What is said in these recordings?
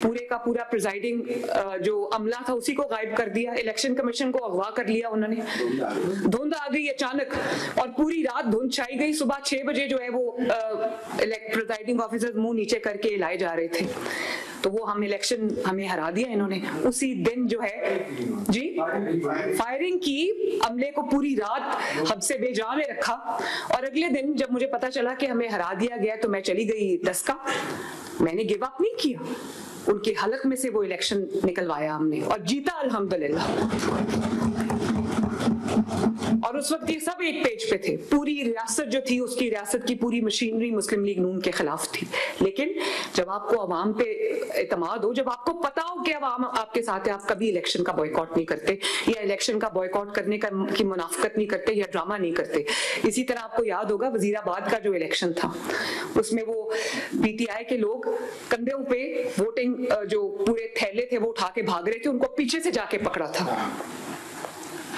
पूरे का पूरा प्रिजाइडिंग जो अमला था उसी को गायब कर दिया, इलेक्शन कमीशन को अगवा कर लिया उन्होंने, धुंध आ गई अचानक और पूरी रात धुंध छाई गई, सुबह 6 बजे जो है वो प्रिजाइडिंग ऑफिसर मुंह नीचे करके लाए जा रहे थे, तो वो हम इलेक्शन हमें हरा दिया इन्होंने। उसी दिन जो है जी फायरिंग की, अमले को पूरी रात हमसे बेजा में रखा और अगले दिन जब मुझे पता चला कि हमें हरा दिया गया तो मैं चली गई दस्का, मैंने गिव अप नहीं किया, उनके हलक में से वो इलेक्शन निकलवाया हमने और जीता अल्हम्दुलिल्लाह। और उस वक्त ये सब एक पेज पे थे, पूरी रियासत जो थी उसकी रियासत की पूरी मशीनरी मुस्लिम लीग नून के खिलाफ थी। लेकिन जब आपको अवाम पे एतमाद हो, जब आपको पता हो कि अवाम आपके साथ है, आप कभी इलेक्शन का बॉयकॉट नहीं करते या इलेक्शन का बॉयकॉट करने की मुनाफकत नहीं करते या ड्रामा नहीं करते। इसी तरह आपको याद होगा वजीराबाद का जो इलेक्शन था, उसमें वो पीटीआई के लोग कंधों पे वोटिंग जो पूरे थैले थे वो उठा के भाग रहे थे, उनको पीछे से जाके पकड़ा था।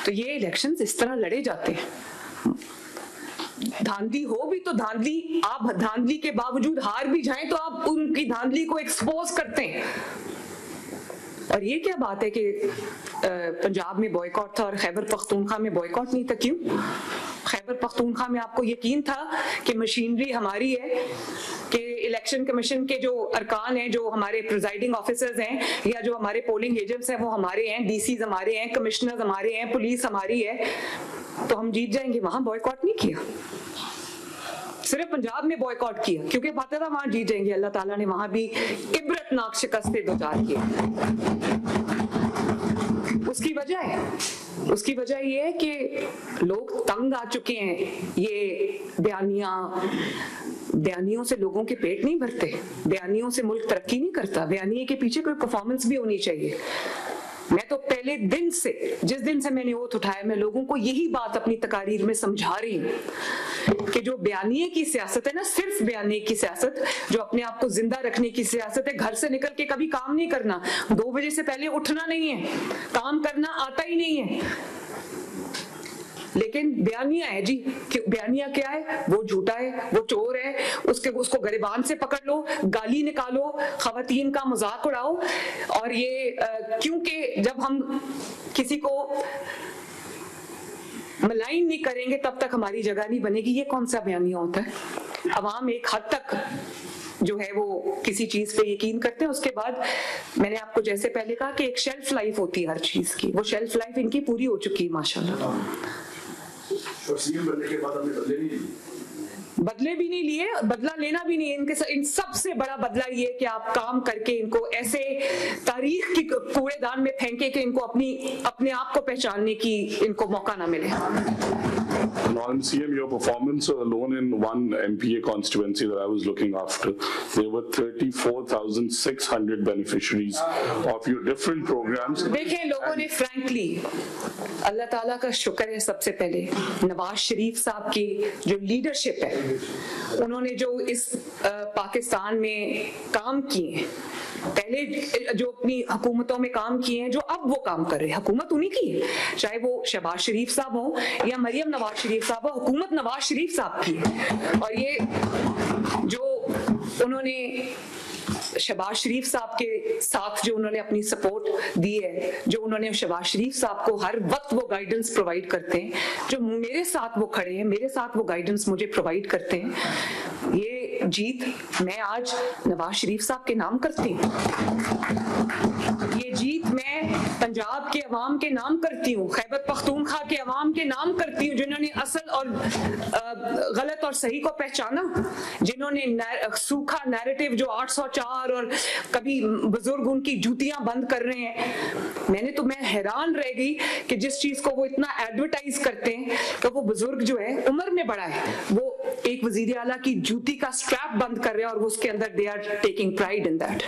तो ये इलेक्शंस इस तरह लड़े जाते हैं। धांधली हो भी तो धांधली, आप धांधली के बावजूद हार भी जाएं तो आप उनकी धांधली को एक्सपोज करते हैं। और ये क्या बात है कि पंजाब में बॉयकॉट था और खैबर पख्तूनख्वा में बॉयकॉट नहीं था? क्यों? खैबर पख्तूनख्वा में आपको यकीन था कि मशीनरी हमारी है, कि इलेक्शन कमीशन के जो अरकान हैं, जो हमारे प्रिजाइडिंग ऑफिसर्स हैं या जो हमारे पोलिंग एजेंट्स हैं वो हमारे हैं, डीसीज हमारे हैं, कमिश्नर्स हमारे हैं, पुलिस हमारी है, तो हम जीत जाएंगे। वहां बॉयकॉट नहीं किया, सिर्फ पंजाब में बॉयकॉट किया क्योंकि पता था वहां जीत जाएंगे। अल्लाह ताला ने वहां भी इबरतनाक शिकस्तें दो चार किए। उसकी वजह ये है कि लोग तंग आ चुके हैं। ये बयानियों से लोगों के पेट नहीं भरते, बयानियों से मुल्क तरक्की नहीं करता, बयानिए के पीछे कोई परफॉर्मेंस भी होनी चाहिए। मैं तो पहले दिन से, जिस दिन से मैंने ओथ उठाया, मैं लोगों को यही बात अपनी तकारीर में समझा रही हूँ कि जो बयानिए की सियासत है ना, सिर्फ बयानिए की सियासत, जो अपने आप को जिंदा रखने की सियासत है, घर से निकल के कभी काम नहीं करना, 2 बजे से पहले उठना नहीं है, काम करना आता ही नहीं है, लेकिन बयानिया है जी। बयानिया क्या है? वो झूठा है, वो चोर है, उसको गरिबान से पकड़ लो, गाली निकालो, खवातीन का मजाक उड़ाओ। और ये क्योंकि जब हम किसी को मलाइन नहीं करेंगे तब तक हमारी जगह नहीं बनेगी। ये कौन सा बयानिया होता है? अवाम एक हद तक जो है वो किसी चीज पे यकीन करते हैं, उसके बाद मैंने आपको जैसे पहले कहा कि एक शेल्फ लाइफ होती है हर चीज की, वो शेल्फ लाइफ इनकी पूरी हो चुकी है माशाल्लाह। बनने के बाद हमने बदले भी नहीं लिए, बदला लेना भी नहीं। इन सबसे बड़ा बदला ये कि आप काम करके इनको ऐसे तारीख की कूड़ेदान में फेंके कि इनको अपने आप को पहचानने की इनको मौका ना मिले। On CM, your performance alone in one MPA constituency that I was looking after, there were 34,600 beneficiaries of your different programs. देखें, लोगों ने फ्रैंकली, अल्लाह ताला का शुक्र है सबसे पहले नवाज शरीफ साहब की जो लीडरशिप है, उन्होंने जो इस पाकिस्तान में काम किए, पहले जो अपनी हुकूमतों में काम किए हैं, जो अब वो काम कर रहे हैं, हुकूमत उन्हीं की है, चाहे वो शहबाज शरीफ साहब हो या मरियम नवाज शरीफ साहब हो, हुकूमत नवाज शरीफ साहब की है। और ये जो उन्होंने शहबाज शरीफ साहब के साथ जो उन्होंने अपनी सपोर्ट दी है, जो उन्होंने शहबाज शरीफ साहब को हर वक्त वो गाइडेंस प्रोवाइड करते हैं, जो मेरे साथ वो खड़े हैं, मेरे साथ वो गाइडेंस मुझे प्रोवाइड करते हैं, ये जीत मैं आज नवाज शरीफ साहब के नाम करती हूँ। ये जीत मैं पंजाब के अवाम के नाम करती हूँ, खैबर पख्तूनख्वा के अवाम के नाम करती हूँ, जिन्होंने असल और गलत और सही को पहचाना, जिन्होंने सूखा नैरेटिव जो 804 और कभी बुजुर्ग उनकी जूतियां बंद कर रहे हैं, मैं हैरान रह गई कि जिस चीज को वो इतना एडवर्टाइज करते हैं कि वो बुजुर्ग जो है उम्र में बड़ा है, वो एक वजीर आला की जूती का स्ट्रैप बंद कर रहे हैं और वो उसके अंदर they are taking pride in that,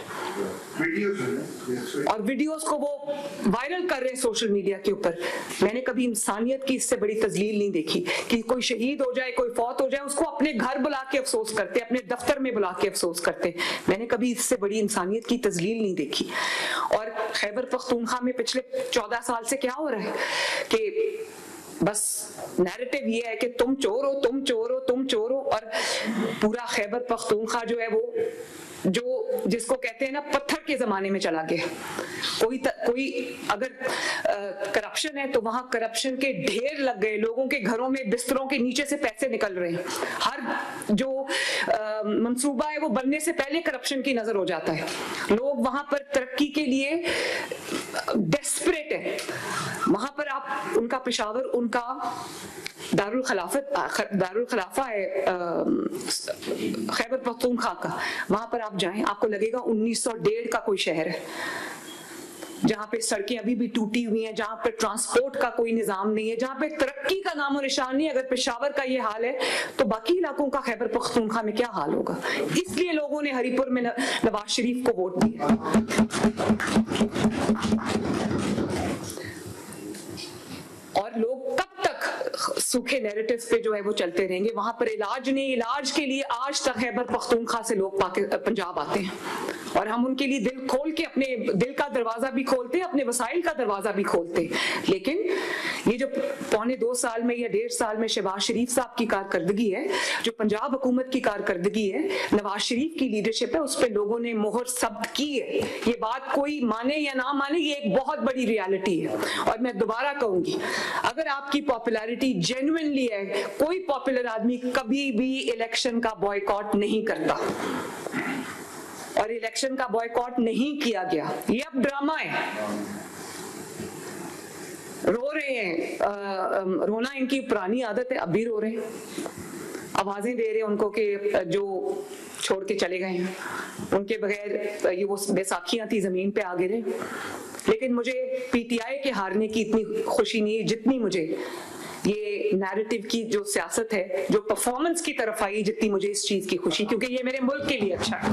और वीडियोस को वो वायरल कर रहे हैं सोशल मीडिया के ऊपर। मैंने कभी इंसानियत की इससे बड़ी तजलील नहीं देखी कि कोई शहीद हो जाए, कोई फौत हो जाए, उसको अपने घर बुला के अफसोस करते, अपने दफ्तर में बुला के अफसोस करते। मैंने कभी इससे बड़ी इंसानियत की तजलील नहीं देखी। और खैबर पख्तूनख्वा में पिछले 14 साल से क्या हो रहा है कि बस नैरेटिव ये है कि तुम चोर हो, तुम चोर हो, तुम चोर हो, और पूरा खैबर पख्तूनख्वा जो है वो जो जिसको कहते हैं ना पत्थर के जमाने में चला गया। कोई अगर करप्शन है तो वहां करप्शन के ढेर लग गए, लोगों के घरों में बिस्तरों के नीचे से पैसे निकल रहे हैं। हर जो मंसूबा है वो बनने से पहले करप्शन की नजर हो जाता है। लोग वहां पर तरक्की के लिए डेस्परेट है। वहां पर आप उनका पेशावर, उनका दारुल खलाफा है खैबर पख्तूनख्वा का, वहां पर आप जाएं, आपको लगेगा 1901 का कोई शहर है, जहां पे सड़कें अभी भी टूटी हुई हैं, जहां पे ट्रांसपोर्ट का कोई निजाम नहीं है, जहां पे तरक्की का नामो निशान नहीं है। अगर पेशावर का ये हाल है तो बाकी इलाकों का खैबर पख्तूनख्वा में क्या हाल होगा? इसलिए लोगों ने हरिपुर में नवाज शरीफ को वोट दिया। और लोग कब तक सूखे नैरेटिव्स पे जो है वो चलते रहेंगे? वहां पर इलाज नहीं, इलाज के लिए आज तक खैबर पख्तूनख्वा से लोग पंजाब आते हैं, और हम उनके लिए दिल खोल के, अपने दिल का दरवाजा भी खोलते हैं, अपने वसाइल का दरवाजा भी खोलते हैं। लेकिन ये जो 2.25 साल में या 1.5 साल में शहबाज शरीफ साहब की कारकर्दगी है, जो पंजाब हुकूमत की कारकर्दगी है, नवाज शरीफ की लीडरशिप है, उस पर लोगों ने मोहर सब्त की है। ये बात कोई माने या ना माने, ये एक बहुत बड़ी रियलिटी है। और मैं दोबारा कहूंगी, अगर आपकी पॉपुलैरिटी जेन्युइनली है, कोई पॉपुलर आदमी कभी भी इलेक्शन का बॉयकॉट नहीं करता, और इलेक्शन का बॉयकॉट नहीं किया गया। ये अब ड्रामा है, रो रहे हैं, रोना इनकी पुरानी आदत है, अब भी रो रहे हैं, आवाजें दे रहे हैं उनको कि जो छोड़ के चले गए हैं, उनके बगैर ये वो बैसाखियां थी जमीन पे आ गिरे। लेकिन मुझे पीटीआई के हारने की इतनी खुशी नहीं है जितनी मुझे ये नैरेटिव की जो सियासत है, जो परफॉर्मेंस की तरफ आई, जितनी मुझे इस चीज की खुशी, क्योंकि ये मेरे मुल्क के लिए अच्छा है।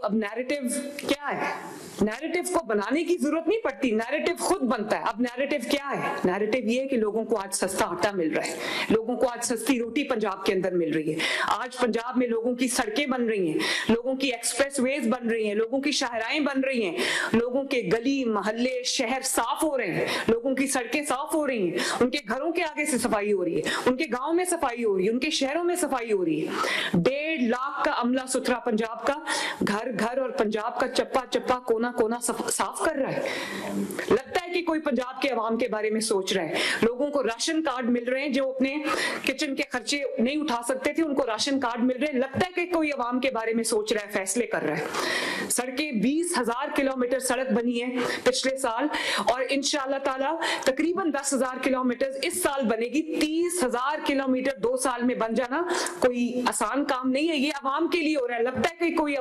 अब नैरेटिव क्या है? नैरेटिव को बनाने की जरूरत नहीं पड़ती, नैरेटिव खुद बनता है। अब नैरेटिव क्या है? नैरेटिव ये है कि लोगों को आज सस्ता आटा मिल रहा है, लोगों को आज सस्ती रोटी पंजाब के अंदर मिल रही है, आज पंजाब में लोगों की सड़कें बन रही हैं, लोगों की एक्सप्रेसवेज बन रही हैं, लोगों की शाहराएं बन रही हैं, लोगों के गली मोहल्ले शहर साफ हो रहे हैं, लोगों की सड़कें साफ हो रही हैं, उनके घरों के आगे से सफाई हो रही है, उनके गाँव में सफाई हो रही है, उनके शहरों में सफाई हो रही है। 1.5 लाख का अमला सुथरा पंजाब का घर घर और पंजाब का चप्पा चप्पा कोना कोना साफ कर रहा है। लगता है कि कोई पंजाब के अवाम के बारे में सोच रहा है। लोगों को राशन कार्ड मिल रहे हैं, जो अपने किचन के खर्चे नहीं उठा सकते थे उनको राशन कार्ड मिल रहे हैं। लगता है कि कोई अवाम के बारे में सोच रहा है, फैसले कर रहा है। सड़कें 20,000 किलोमीटर सड़क बनी है पिछले साल, और इंशाअल्लाह ताला तकरीबन 10,000 किलोमीटर इस साल बनेगी। 30,000 किलोमीटर 2 साल में बन जाना कोई आसान काम नहीं है। ये अवाम के लिए हो रहा है। लगता है कि कोई